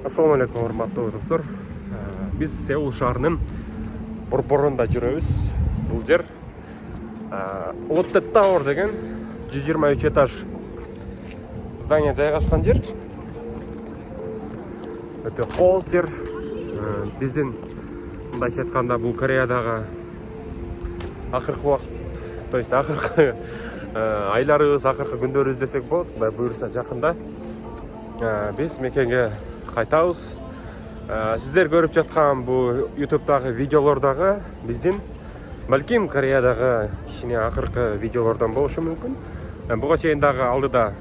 Ассаламу алейкум, урматтуу достор. Биз Сеул шаарынын борборунда жүрөбүз. Бул жер Lotte Tower деген 123 этаж здание жайгашкан жер. Өтө кооз жер. Биздин мындайча айтканда бул Кореядагы акыркы убакыт, то есть акыркы айларыбыз, акыркы күндөрүбүз десек болот. Кудай буйруса жакында биз мекенге кайтабыз. Сиздер көрүп жаткан бул YouTube'дагы видеолордагы биздин балким Кореядагы кичине акыркы видеолордон болушу мүмкүн. Буга чейин дагы алдыда,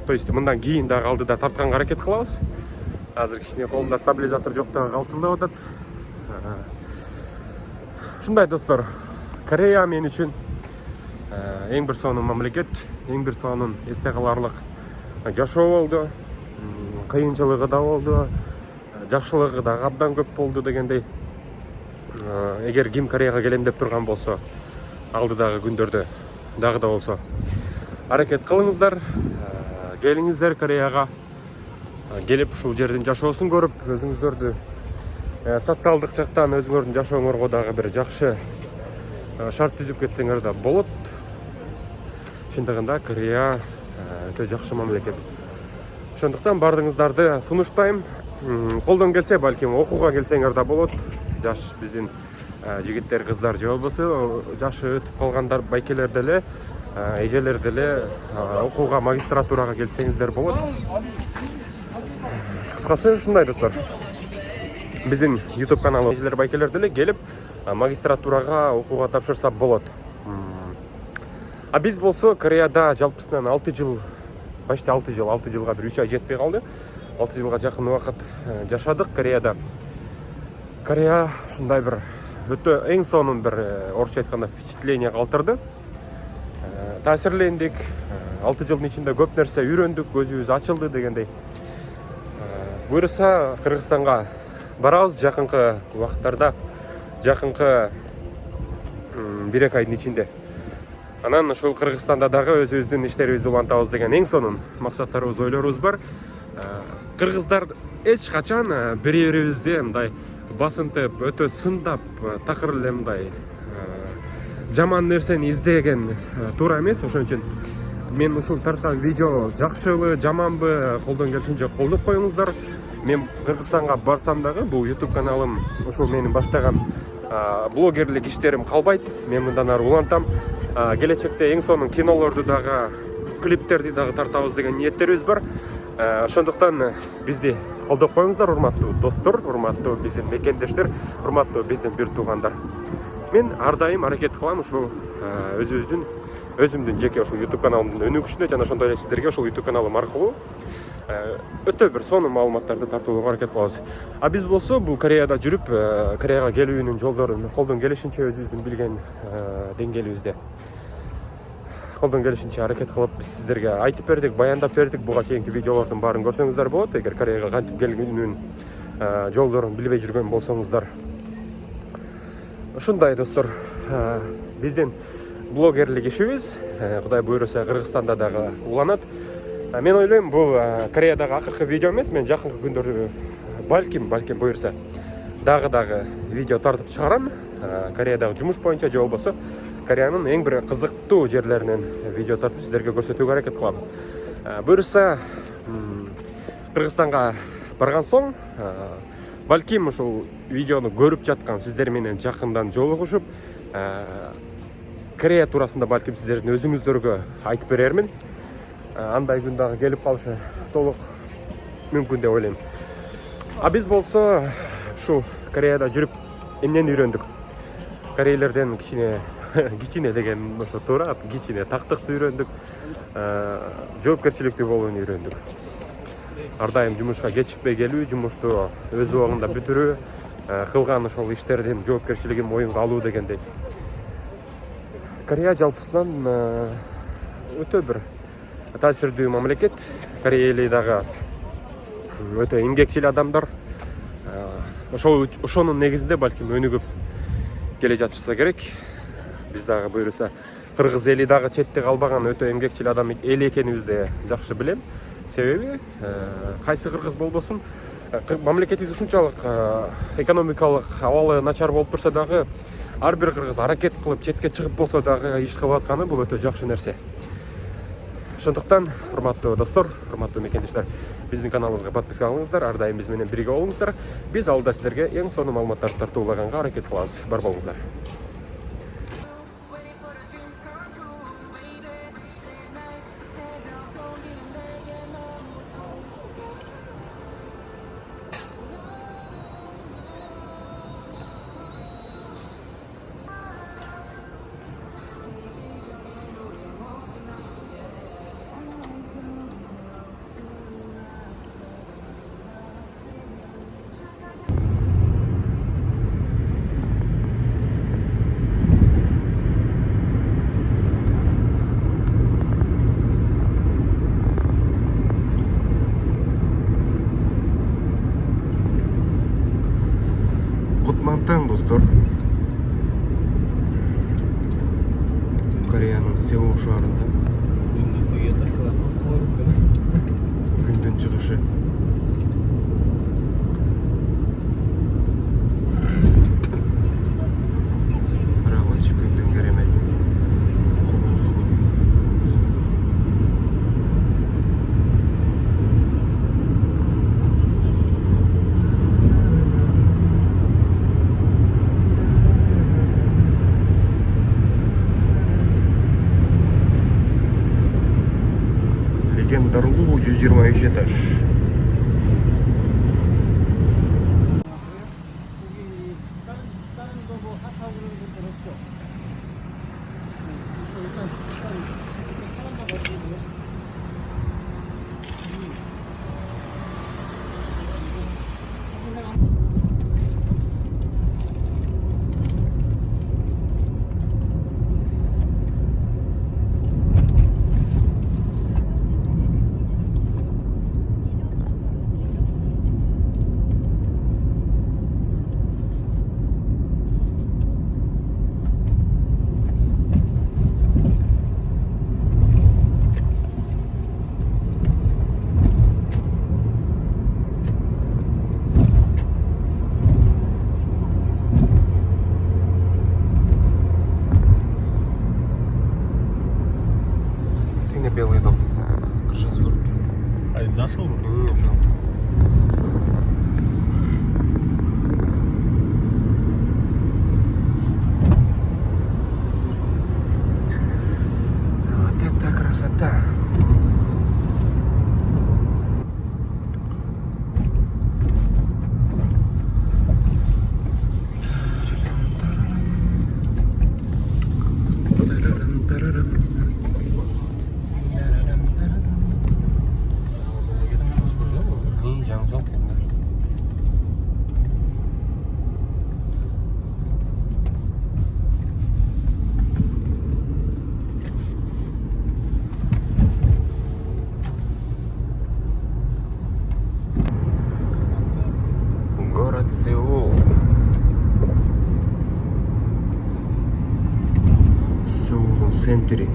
то есть мындан кийин дагы алдыда тартканга аракет кылабыз. Азыр кичине колумда стабилизатор жок дагы калсындап атат. Ушундай достор, Корея мен үчүн эң бир сонун мамлекет, эң бир сонун эсте каларлык жашоо болду. Кыйынчылыгы да болду, жакшылыгы да абдан көп болду дегендей. Эгер ким Кореяга келем деп турган болсо, алдыдагы күндөрдө дагы да болсо аракет кылыңыздар, келиңиздер Кореяга. Келип ушул жердин жашоосун көрүп, өзүңүздөрдү социалдык жактан өзүңөрдүн жашооңорго дагы бир жакшы шарт түзүп кетсеңер да болот. Чындыгында Корея өтө жакшы мамлекет. Ошондуктан бардыгыңыздарды сунуштайм. Колдон келсе, балким окууга келсеңер да болот. Жаш биздин жигиттер, кыздар же болбосо жашы өтүп калгандар, байкелер деле, эжелер деле окууга, магистратурага келсеңиздер болот. Кыскасы ушундай достор. Биздин YouTube каналы эжелер, байкелер деле келип магистратурага окууга тапшырса болот. А биз болсо Кореяда жалпысынан 6 жыл, почти 6 жылга бир 3 ай жетпей калды. 6 жылга жакын убакыт жашадык Кореяда. Корея ушундай бир өтө эң сонун бир орусча айтканда впечатление калтырды. Таасирлендик. 6 жылдын ичинде көп нерсе үйрөндүк, көзүбүз ачылды дегендей. Буйруса Кыргызстанга барабыз жакынкы убакыттарда, жакынкы 1-2 айдын ичинде. Анан ушул Кыргызстанда дагы өзүбүздүн иштерибизди улантабыз деген эң сонун максаттарыбыз, ойлорубуз бар. Кыргыздар эч качан бири-бирибизди мындай басынтып, өтө сындап, такыр эле мындай жаман нерсени издеген туура эмес. Ошон үчүн мен ушул тарткан видео жакшыбы, жаманбы, колдон келишинче колдоп коюңуздар. Мен Кыргызстанга барсам дагы бул YouTube каналым, ушул менин баштаган блогерлик иштерим калбайт. Мен мындан ары улантам. Келечекте эң сонун кинолорду дагы, клиптерди дагы тартабыз деген ниеттерибиз бар. Ошондуктан бизди колдоп коюңуздар, урматтуу достор, урматтуу биздин мекендештер, урматтуу биздин бир туугандар. Мен ар дайым аракет кылам ушул өзүмдүн жеке ушул YouTube каналымдын өнүгүшүнө жана ошондой эле сиздерге ушул YouTube каналым аркылуу өтө бир сонун маалыматтарды тартууга аракет кылабыз. А биз болсо бул Кореяда жүрүп, Кореяга келүүнүн жолдорун колдон келишинче өзүбүздүн билген деңгээлибизде колдон келишинче аракет кылып сиздерге айтып бердик, баяндап бердик. Буга чейинки видеолордун баарын көрсөңүздөр болот. Эгер Кореяга кантип келүүнүн жолдорун билбей жүргөн болсоңуздар. Ушундай достор, биздин блогерлик ишибиз Кудай буйруса Кыргызстанда дагы уланат. Мен ойлойм, бул Кореядагы акыркы видео эмес. Мен жакынкы күндөрдө балким буйруса дагы видео тартып чыгарам. Кореядагы жумуш боюнча же болбосо Кореянын эң бир кызыктуу жерлеринен видео тартып сиздерге көрсөтүүгө аракет кылам. Буйруса Кыргызстанга барган соң, балким ушул видеону көрүп жаткан сиздер менен жакындан жолугушуп, Корея туурасында балким сиздердин өзүңүздөргө айтып берермин. Андай күн дагы келип калышы толук мүмкүн деп ойлойм. А биз болсо ушу Кореяда жүрүп эмнени үйрөндүк? Корейлерден кичине деген ошо туура, кичине тактыкты үйрөндүк, жоопкерчиликтүү болууну үйрөндүк. Ар дайым жумушка кечикпей келүү, жумушту өз убагында бүтүрүү, кылган ошол иштердин жоопкерчилигин моюнга алуу дегендей. Корея жалпысынан өтө бир таасирдүү мамлекет. Кореялык дагы өтө эмгекчил адамдар. Ошонун негизинде балким өнүгүп келе жатышса керек. Биз дагы буйруса кыргыз эли дагы четте калбаган өтө эмгекчил адам эл экенибизди жакшы билем. Себеби кайсы кыргыз болбосун мамлекетибиз ушунчалык экономикалык абалы начар болуп турса дагы ар бир кыргыз аракет кылып четке чыгып болсо дагы иш кылып атканы бул өтө жакшы нерсе. Ошондуктан урматтуу достор, урматтуу мекендештер, биздин каналыбызга подписка алыңыздар, ар дайым биз менен бирге болуңуздар. Биз алда силерге эң сонун маалыматтарды тартуулаганга аракет кылабыз. Бар болуңуздар. Кутмантан достор. Кореянын Сеул шаарында күндүн чыгышы. Карагылачы күндүн керемети. Колсуздугун. Легендарlуу 123 этаж. Белый дом. Крыжанский город. А это зашел бы? Нет, вот это красота. Город Сеул. Сеул центре.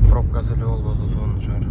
Пробка залёл, сонун шаар.